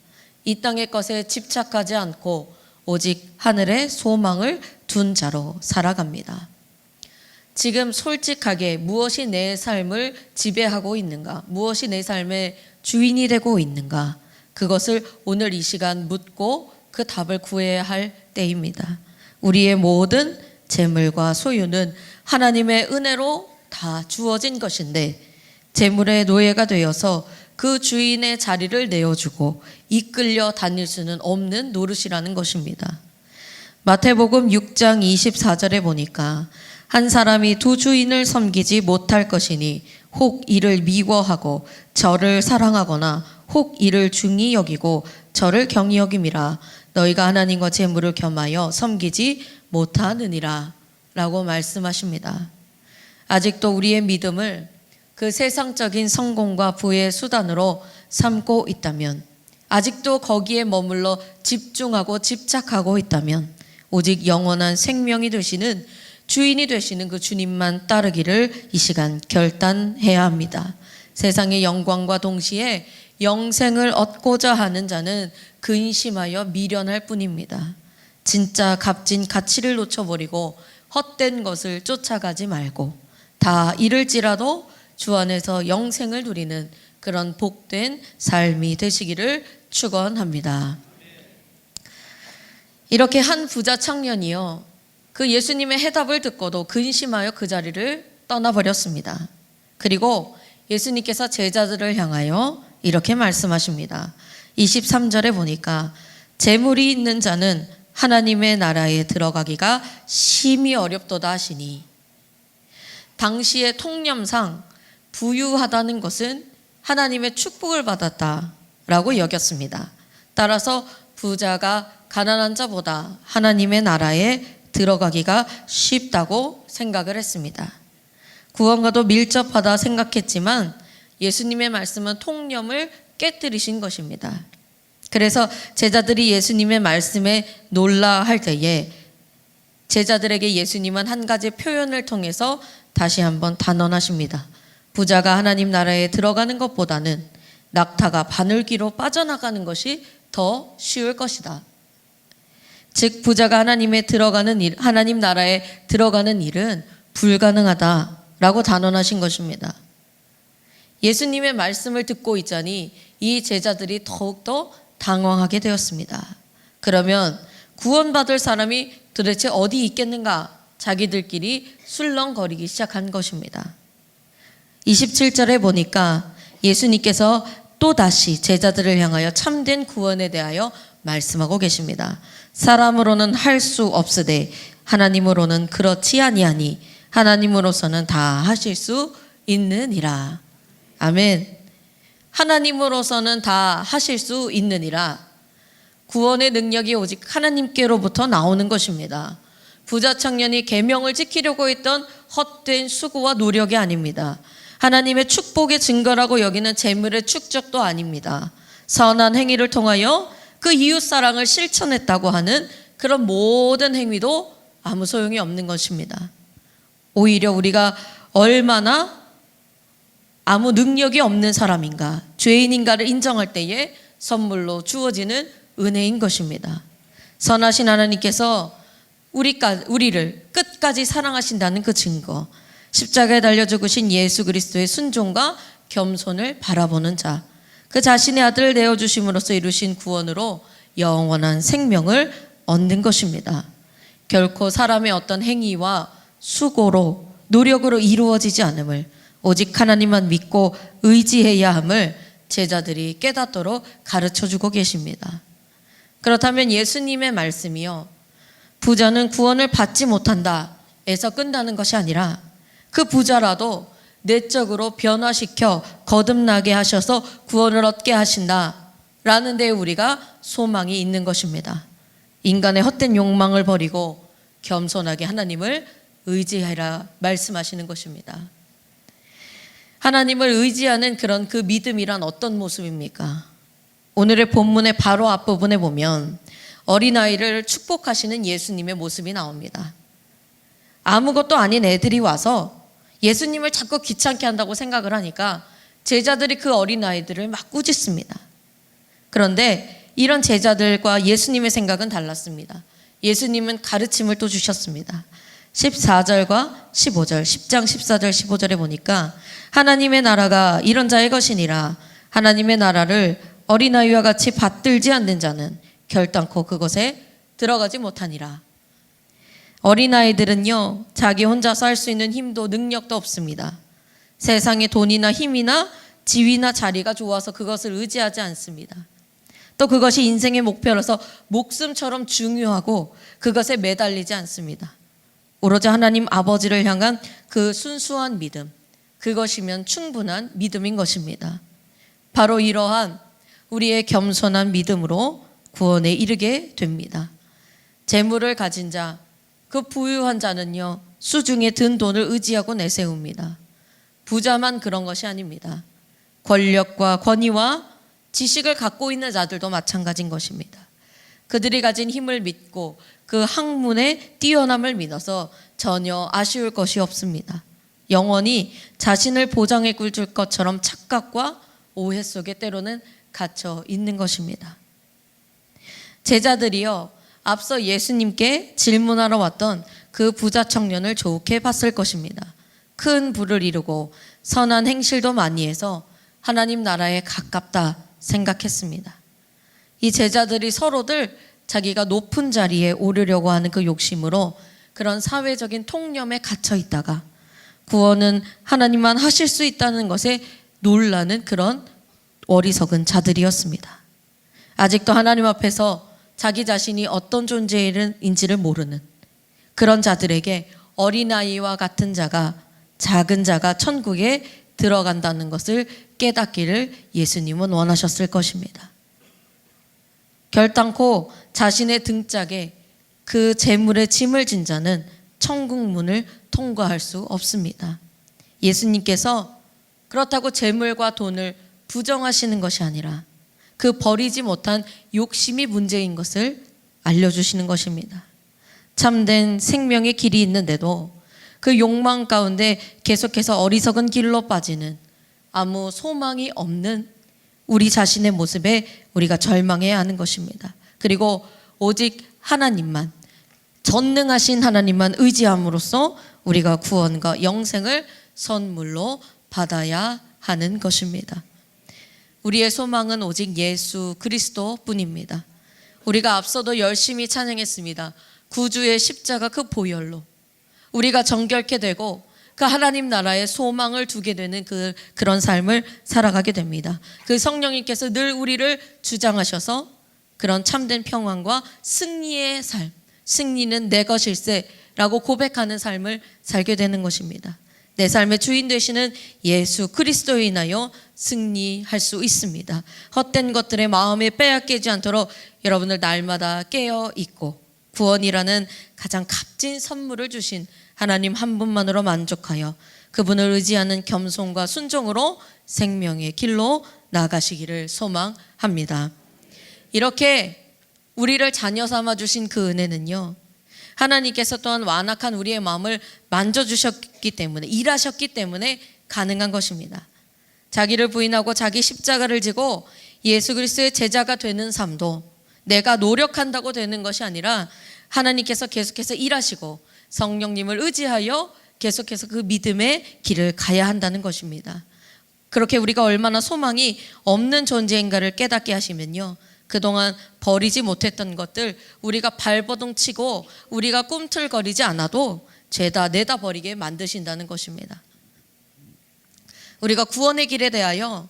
이 땅의 것에 집착하지 않고 오직 하늘의 소망을 둔 자로 살아갑니다. 지금 솔직하게 무엇이 내 삶을 지배하고 있는가? 무엇이 내 삶의 주인이 되고 있는가? 그것을 오늘 이 시간 묻고 그 답을 구해야 할 때입니다. 우리의 모든 재물과 소유는 하나님의 은혜로 다 주어진 것인데 재물의 노예가 되어서 그 주인의 자리를 내어주고 이끌려 다닐 수는 없는 노릇이라는 것입니다. 마태복음 6장 24절에 보니까 한 사람이 두 주인을 섬기지 못할 것이니 혹 이를 미워하고 저를 사랑하거나 혹 이를 중히 여기고 저를 경히 여김이라. 너희가 하나님과 재물을 겸하여 섬기지 못하느니라 라고 말씀하십니다. 아직도 우리의 믿음을 그 세상적인 성공과 부의 수단으로 삼고 있다면, 아직도 거기에 머물러 집중하고 집착하고 있다면 오직 영원한 생명이 되시는 주인이 되시는 그 주님만 따르기를 이 시간 결단해야 합니다. 세상의 영광과 동시에 영생을 얻고자 하는 자는 근심하여 미련할 뿐입니다. 진짜 값진 가치를 놓쳐버리고 헛된 것을 쫓아가지 말고 다 잃을지라도 주 안에서 영생을 누리는 그런 복된 삶이 되시기를 축원합니다. 이렇게 한 부자 청년이요, 그 예수님의 해답을 듣고도 근심하여 그 자리를 떠나버렸습니다. 그리고 예수님께서 제자들을 향하여 이렇게 말씀하십니다. 23절에 보니까 재물이 있는 자는 하나님의 나라에 들어가기가 심히 어렵도다 하시니, 당시의 통념상 부유하다는 것은 하나님의 축복을 받았다라고 여겼습니다. 따라서 부자가 가난한 자보다 하나님의 나라에 들어가기가 쉽다고 생각을 했습니다. 구원과도 밀접하다 생각했지만 예수님의 말씀은 통념을 깨뜨리신 것입니다. 그래서 제자들이 예수님의 말씀에 놀라할 때에 제자들에게 예수님은 한 가지 표현을 통해서 다시 한번 단언하십니다. 부자가 하나님 나라에 들어가는 것보다는 낙타가 바늘귀로 빠져나가는 것이 더 쉬울 것이다. 즉 부자가 하나님 나라에 들어가는 일은 불가능하다라고 단언하신 것입니다. 예수님의 말씀을 듣고 있자니 이 제자들이 더욱더 당황하게 되었습니다. 그러면 구원받을 사람이 도대체 어디 있겠는가? 자기들끼리 술렁거리기 시작한 것입니다. 27절에 보니까 예수님께서 또다시 제자들을 향하여 참된 구원에 대하여 말씀하고 계십니다. 사람으로는 할 수 없으되 하나님으로는 그렇지 아니하니 하나님으로서는 다 하실 수 있느니라. 아멘. 하나님으로서는 다 하실 수 있느니라. 구원의 능력이 오직 하나님께로부터 나오는 것입니다. 부자 청년이 계명을 지키려고 했던 헛된 수고와 노력이 아닙니다. 하나님의 축복의 증거라고 여기는 재물의 축적도 아닙니다. 선한 행위를 통하여 그 이웃 사랑을 실천했다고 하는 그런 모든 행위도 아무 소용이 없는 것입니다. 오히려 우리가 얼마나 아무 능력이 없는 사람인가, 죄인인가를 인정할 때에 선물로 주어지는 은혜인 것입니다. 선하신 하나님께서 우리를 끝까지 사랑하신다는 그 증거, 십자가에 달려 죽으신 예수 그리스도의 순종과 겸손을 바라보는 자, 그 자신의 아들을 내어주심으로써 이루신 구원으로 영원한 생명을 얻는 것입니다. 결코 사람의 어떤 행위와 수고로 노력으로 이루어지지 않음을 오직 하나님만 믿고 의지해야 함을 제자들이 깨닫도록 가르쳐주고 계십니다. 그렇다면 예수님의 말씀이요, 부자는 구원을 받지 못한다 에서 끝나는 것이 아니라 그 부자라도 내적으로 변화시켜 거듭나게 하셔서 구원을 얻게 하신다라는 데 우리가 소망이 있는 것입니다. 인간의 헛된 욕망을 버리고 겸손하게 하나님을 의지하라 말씀하시는 것입니다. 하나님을 의지하는 그런 그 믿음이란 어떤 모습입니까? 오늘의 본문의 바로 앞부분에 보면 어린아이를 축복하시는 예수님의 모습이 나옵니다. 아무것도 아닌 애들이 와서 예수님을 자꾸 귀찮게 한다고 생각을 하니까 제자들이 그 어린아이들을 막 꾸짖습니다. 그런데 이런 제자들과 예수님의 생각은 달랐습니다. 예수님은 가르침을 또 주셨습니다. 14절과 15절, 10장 14절 15절에 보니까 하나님의 나라가 이런 자의 것이니라. 하나님의 나라를 어린아이와 같이 받들지 않는 자는 결단코 그것에 들어가지 못하니라. 어린아이들은요, 자기 혼자서 할 수 있는 힘도 능력도 없습니다. 세상에 돈이나 힘이나 지위나 자리가 좋아서 그것을 의지하지 않습니다. 또 그것이 인생의 목표라서 목숨처럼 중요하고 그것에 매달리지 않습니다. 오로지 하나님 아버지를 향한 그 순수한 믿음, 그것이면 충분한 믿음인 것입니다. 바로 이러한 우리의 겸손한 믿음으로 구원에 이르게 됩니다. 재물을 가진 자, 그 부유한 자는요, 수중에 든 돈을 의지하고 내세웁니다. 부자만 그런 것이 아닙니다. 권력과 권위와 지식을 갖고 있는 자들도 마찬가지인 것입니다. 그들이 가진 힘을 믿고 그 학문의 뛰어남을 믿어서 전혀 아쉬울 것이 없습니다. 영원히 자신을 보장해 줄 것처럼 착각과 오해 속에 때로는 갇혀 있는 것입니다. 제자들이요, 앞서 예수님께 질문하러 왔던 그 부자 청년을 좋게 봤을 것입니다. 큰 부를 이루고 선한 행실도 많이 해서 하나님 나라에 가깝다 생각했습니다. 이 제자들이 서로들 자기가 높은 자리에 오르려고 하는 그 욕심으로 그런 사회적인 통념에 갇혀 있다가 구원은 하나님만 하실 수 있다는 것에 놀라는 그런 어리석은 자들이었습니다. 아직도 하나님 앞에서 자기 자신이 어떤 존재인지를 모르는 그런 자들에게 어린아이와 같은 자가, 작은 자가 천국에 들어간다는 것을 깨닫기를 예수님은 원하셨을 것입니다. 결단코 자신의 등짝에 그 재물의 짐을 진 자는 천국 문을 통과할 수 없습니다. 예수님께서 그렇다고 재물과 돈을 부정하시는 것이 아니라 그 버리지 못한 욕심이 문제인 것을 알려주시는 것입니다. 참된 생명의 길이 있는데도 그 욕망 가운데 계속해서 어리석은 길로 빠지는 아무 소망이 없는 우리 자신의 모습에 우리가 절망해야 하는 것입니다. 그리고 오직 하나님만, 전능하신 하나님만 의지함으로써 우리가 구원과 영생을 선물로 받아야 하는 것입니다. 우리의 소망은 오직 예수 그리스도뿐입니다. 우리가 앞서도 열심히 찬양했습니다. 구주의 십자가 그 보혈로 우리가 정결케 되고 그 하나님 나라에 소망을 두게 되는 그런 삶을 살아가게 됩니다. 그 성령님께서 늘 우리를 주장하셔서 그런 참된 평안과 승리의 삶, 승리는 내 것일세라고 고백하는 삶을 살게 되는 것입니다. 내 삶의 주인 되시는 예수 그리스도에 인하여 승리할 수 있습니다. 헛된 것들의 마음에 빼앗기지 않도록 여러분들 날마다 깨어 있고 구원이라는 가장 값진 선물을 주신 하나님 한 분만으로 만족하여 그분을 의지하는 겸손과 순종으로 생명의 길로 나아가시기를 소망합니다. 이렇게 우리를 자녀 삼아 주신 그 은혜는요, 하나님께서 또한 완악한 우리의 마음을 만져주셨기 때문에, 일하셨기 때문에 가능한 것입니다. 자기를 부인하고 자기 십자가를 지고 예수 그리스도의 제자가 되는 삶도 내가 노력한다고 되는 것이 아니라 하나님께서 계속해서 일하시고 성령님을 의지하여 계속해서 그 믿음의 길을 가야 한다는 것입니다. 그렇게 우리가 얼마나 소망이 없는 존재인가를 깨닫게 하시면요, 그동안 버리지 못했던 것들 우리가 발버둥 치고 우리가 꿈틀거리지 않아도 죄다 내다 버리게 만드신다는 것입니다. 우리가 구원의 길에 대하여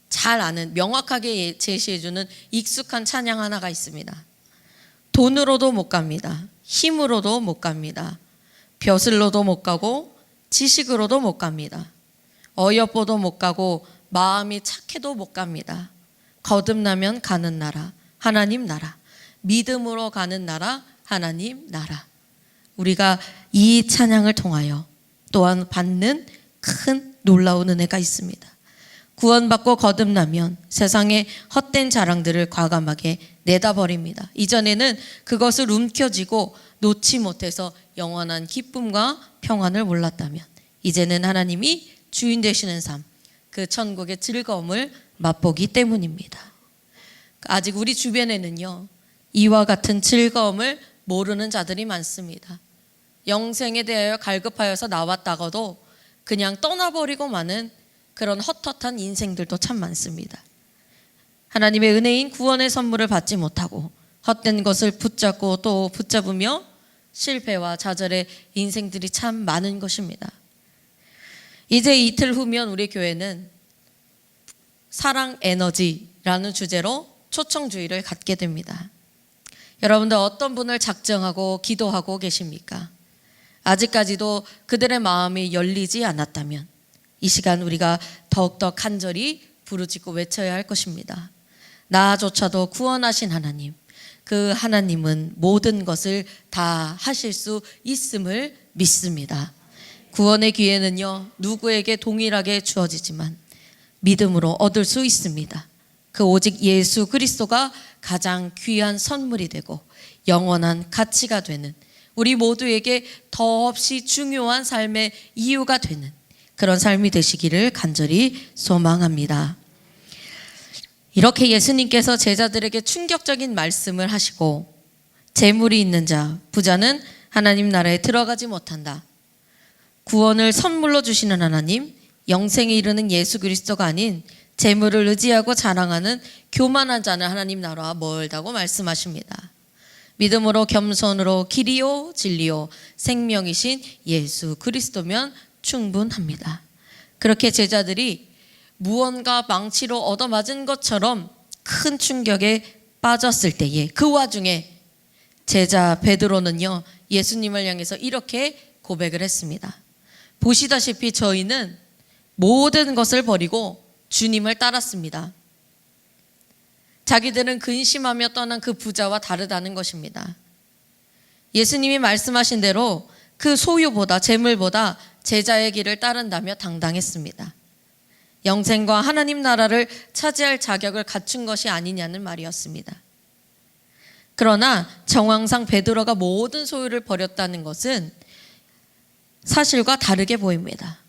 잘 아는, 명확하게 제시해주는 익숙한 찬양 하나가 있습니다. 돈으로도 못 갑니다. 힘으로도 못 갑니다. 벼슬로도 못 가고 지식으로도 못 갑니다. 어여뻐도 못 가고 마음이 착해도 못 갑니다. 거듭나면 가는 나라, 하나님 나라. 믿음으로 가는 나라, 하나님 나라. 우리가 이 찬양을 통하여 또한 받는 큰 놀라운 은혜가 있습니다. 구원받고 거듭나면 세상의 헛된 자랑들을 과감하게 내다버립니다. 이전에는 그것을 움켜쥐고 놓지 못해서 영원한 기쁨과 평안을 몰랐다면 이제는 하나님이 주인 되시는 삶, 그 천국의 즐거움을 맛보기 때문입니다. 아직 우리 주변에는요, 이와 같은 즐거움을 모르는 자들이 많습니다. 영생에 대하여 갈급하여서 나왔다가도 그냥 떠나버리고 마는 그런 헛헛한 인생들도 참 많습니다. 하나님의 은혜인 구원의 선물을 받지 못하고 헛된 것을 붙잡고 또 붙잡으며 실패와 좌절의 인생들이 참 많은 것입니다. 이제 이틀 후면 우리 교회는 사랑 에너지라는 주제로 초청주의를 갖게 됩니다. 여러분들 어떤 분을 작정하고 기도하고 계십니까? 아직까지도 그들의 마음이 열리지 않았다면 이 시간 우리가 더욱더 간절히 부르짖고 외쳐야 할 것입니다. 나조차도 구원하신 하나님, 그 하나님은 모든 것을 다 하실 수 있음을 믿습니다. 구원의 기회는요, 누구에게 동일하게 주어지지만 믿음으로 얻을 수 있습니다. 그 오직 예수 그리스도가 가장 귀한 선물이 되고 영원한 가치가 되는, 우리 모두에게 더없이 중요한 삶의 이유가 되는 그런 삶이 되시기를 간절히 소망합니다. 이렇게 예수님께서 제자들에게 충격적인 말씀을 하시고, 재물이 있는 자, 부자는 하나님 나라에 들어가지 못한다. 구원을 선물로 주시는 하나님, 영생에 이르는 예수 그리스도가 아닌 재물을 의지하고 자랑하는 교만한 자는 하나님 나라와 멀다고 말씀하십니다. 믿음으로 겸손으로 길이요 진리요 생명이신 예수 그리스도면 충분합니다. 그렇게 제자들이 무언가 망치로 얻어맞은 것처럼 큰 충격에 빠졌을 때에, 그 와중에 제자 베드로는요, 예수님을 향해서 이렇게 고백을 했습니다. 보시다시피 저희는 모든 것을 버리고 주님을 따랐습니다. 자기들은 근심하며 떠난 그 부자와 다르다는 것입니다. 예수님이 말씀하신 대로 그 소유보다, 재물보다 제자의 길을 따른다며 당당했습니다. 영생과 하나님 나라를 차지할 자격을 갖춘 것이 아니냐는 말이었습니다. 그러나 정황상 베드로가 모든 소유를 버렸다는 것은 사실과 다르게 보입니다.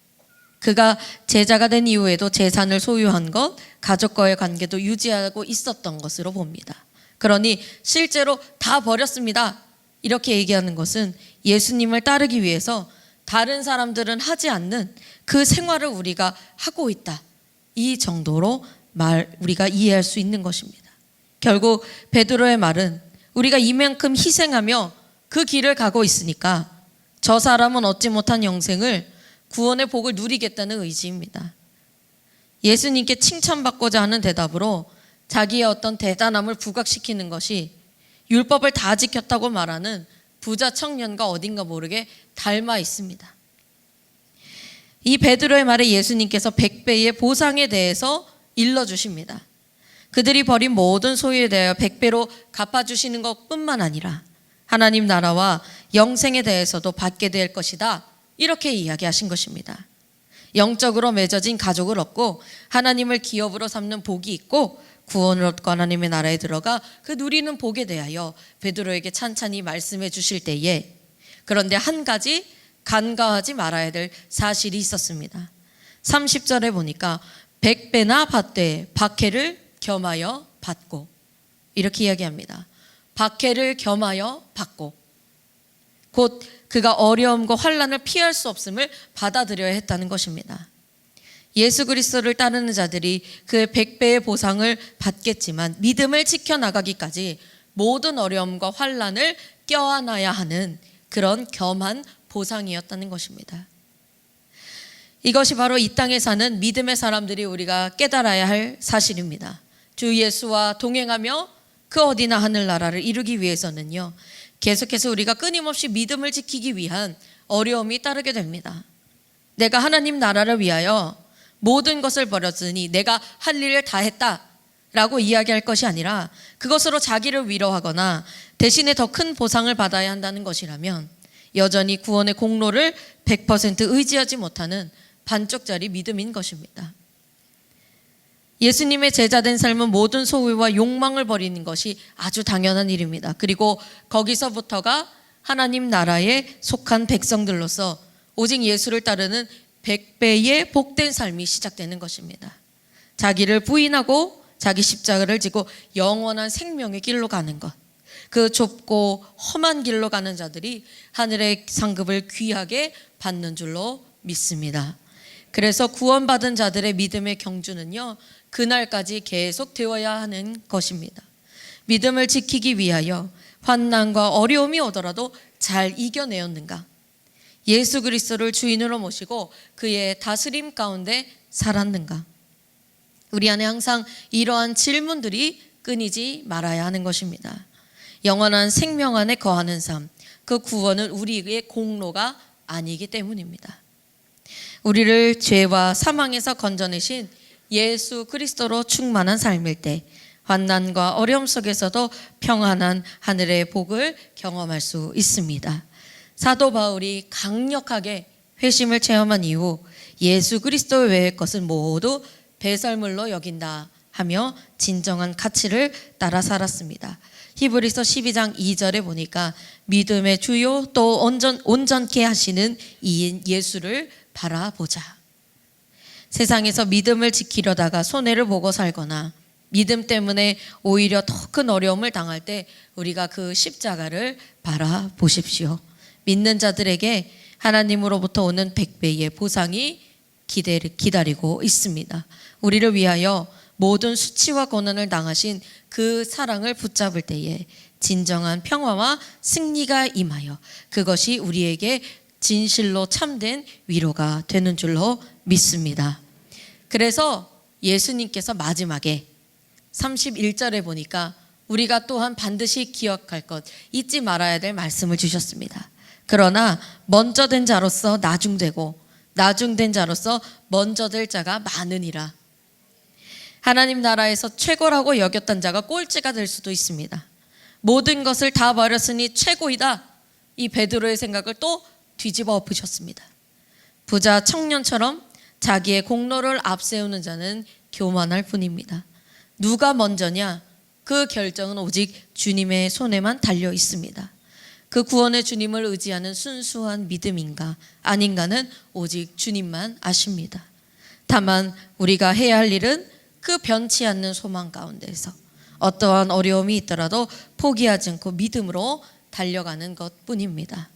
그가 제자가 된 이후에도 재산을 소유한 것, 가족과의 관계도 유지하고 있었던 것으로 봅니다. 그러니 실제로 다 버렸습니다, 이렇게 얘기하는 것은 예수님을 따르기 위해서 다른 사람들은 하지 않는 그 생활을 우리가 하고 있다, 이 정도로 우리가 이해할 수 있는 것입니다. 결국 베드로의 말은 우리가 이만큼 희생하며 그 길을 가고 있으니까 저 사람은 얻지 못한 영생을, 구원의 복을 누리겠다는 의지입니다. 예수님께 칭찬받고자 하는 대답으로 자기의 어떤 대단함을 부각시키는 것이 율법을 다 지켰다고 말하는 부자 청년과 어딘가 모르게 닮아 있습니다. 이 베드로의 말에 예수님께서 100배의 보상에 대해서 일러주십니다. 그들이 버린 모든 소유에 대하여 100배로 갚아주시는 것뿐만 아니라 하나님 나라와 영생에 대해서도 받게 될 것이다, 이렇게 이야기하신 것입니다. 영적으로 맺어진 가족을 얻고 하나님을 기업으로 삼는 복이 있고, 구원을 얻고 하나님의 나라에 들어가 그 누리는 복에 대하여 베드로에게 찬찬히 말씀해 주실 때에, 그런데 한 가지 간과하지 말아야 될 사실이 있었습니다. 30절에 보니까 100배나 받되 박해를 겸하여 받고, 이렇게 이야기합니다. 박해를 겸하여 받고, 곧 그가 어려움과 환난을 피할 수 없음을 받아들여야 했다는 것입니다. 예수 그리스도를 따르는 자들이 그의 100배의 보상을 받겠지만 믿음을 지켜나가기까지 모든 어려움과 환난을 껴안아야 하는 그런 겸한 보상이었다는 것입니다. 이것이 바로 이 땅에 사는 믿음의 사람들이 우리가 깨달아야 할 사실입니다. 주 예수와 동행하며 그 어디나 하늘나라를 이루기 위해서는요, 계속해서 우리가 끊임없이 믿음을 지키기 위한 어려움이 따르게 됩니다. 내가 하나님 나라를 위하여 모든 것을 버렸으니 내가 할 일을 다 했다라고 이야기할 것이 아니라, 그것으로 자기를 위로하거나 대신에 더 큰 보상을 받아야 한다는 것이라면 여전히 구원의 공로를 100% 의지하지 못하는 반쪽짜리 믿음인 것입니다. 예수님의 제자된 삶은 모든 소유와 욕망을 버리는 것이 아주 당연한 일입니다. 그리고 거기서부터가 하나님 나라에 속한 백성들로서 오직 예수를 따르는 100배의 복된 삶이 시작되는 것입니다. 자기를 부인하고 자기 십자가를 지고 영원한 생명의 길로 가는 것. 그 좁고 험한 길로 가는 자들이 하늘의 상급을 귀하게 받는 줄로 믿습니다. 그래서 구원받은 자들의 믿음의 경주는요, 그날까지 계속 되어야 하는 것입니다. 믿음을 지키기 위하여 환난과 어려움이 오더라도 잘 이겨내었는가? 예수 그리스도를 주인으로 모시고 그의 다스림 가운데 살았는가? 우리 안에 항상 이러한 질문들이 끊이지 말아야 하는 것입니다. 영원한 생명 안에 거하는 삶, 그 구원은 우리의 공로가 아니기 때문입니다. 우리를 죄와 사망에서 건져내신 예수 그리스도로 충만한 삶일 때 환난과 어려움 속에서도 평안한 하늘의 복을 경험할 수 있습니다. 사도 바울이 강력하게 회심을 체험한 이후 예수 그리스도 외의 것은 모두 배설물로 여긴다 하며 진정한 가치를 따라 살았습니다. 히브리서 12장 2절에 보니까 믿음의 주요 또 온전케 하시는 이인 예수를 바라보자. 세상에서 믿음을 지키려다가 손해를 보고 살거나 믿음 때문에 오히려 더 큰 어려움을 당할 때 우리가 그 십자가를 바라보십시오. 믿는 자들에게 하나님으로부터 오는 100배의 보상이 기다리고 있습니다. 우리를 위하여 모든 수치와 고난을 당하신 그 사랑을 붙잡을 때에 진정한 평화와 승리가 임하여 그것이 우리에게 진실로 참된 위로가 되는 줄로 믿습니다. 그래서 예수님께서 마지막에 31절에 보니까 우리가 또한 반드시 기억할 것, 잊지 말아야 될 말씀을 주셨습니다. 그러나 먼저 된 자로서 나중되고 나중된 자로서 먼저 될 자가 많으니라. 하나님 나라에서 최고라고 여겼던 자가 꼴찌가 될 수도 있습니다. 모든 것을 다 버렸으니 최고이다. 이 베드로의 생각을 또 뒤집어 엎으셨습니다. 부자 청년처럼 자기의 공로를 앞세우는 자는 교만할 뿐입니다. 누가 먼저냐? 그 결정은 오직 주님의 손에만 달려 있습니다. 그 구원의 주님을 의지하는 순수한 믿음인가 아닌가는 오직 주님만 아십니다. 다만 우리가 해야 할 일은 그 변치 않는 소망 가운데서 어떠한 어려움이 있더라도 포기하지 않고 믿음으로 달려가는 것뿐입니다.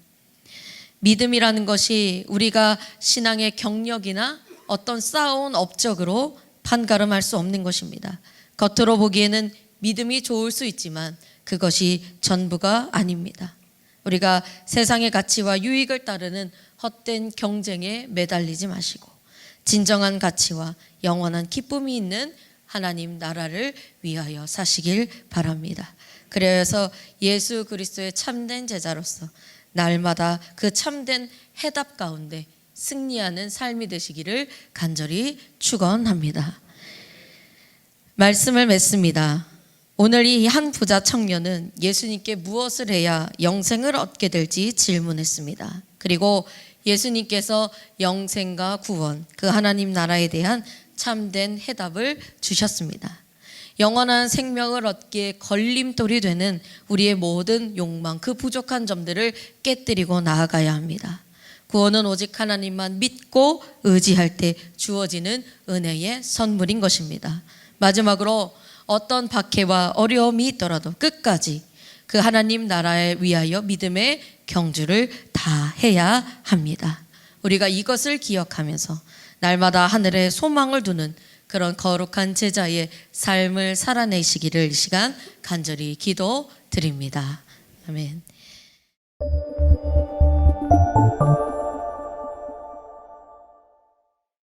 믿음이라는 것이 우리가 신앙의 경력이나 어떤 쌓아온 업적으로 판가름할 수 없는 것입니다. 겉으로 보기에는 믿음이 좋을 수 있지만 그것이 전부가 아닙니다. 우리가 세상의 가치와 유익을 따르는 헛된 경쟁에 매달리지 마시고 진정한 가치와 영원한 기쁨이 있는 하나님 나라를 위하여 사시길 바랍니다. 그래서 예수 그리스도의 참된 제자로서 날마다 그 참된 해답 가운데 승리하는 삶이 되시기를 간절히 축원합니다. 말씀을 맺습니다. 오늘 이 한 부자 청년은 예수님께 무엇을 해야 영생을 얻게 될지 질문했습니다. 그리고 예수님께서 영생과 구원, 그 하나님 나라에 대한 참된 해답을 주셨습니다. 영원한 생명을 얻기에 걸림돌이 되는 우리의 모든 욕망, 그 부족한 점들을 깨뜨리고 나아가야 합니다. 구원은 오직 하나님만 믿고 의지할 때 주어지는 은혜의 선물인 것입니다. 마지막으로 어떤 박해와 어려움이 있더라도 끝까지 그 하나님 나라에 위하여 믿음의 경주를 다 해야 합니다. 우리가 이것을 기억하면서 날마다 하늘에 소망을 두는 그런 거룩한 제자의 삶을 살아내시기를 이 시간 간절히 기도드립니다. 아멘.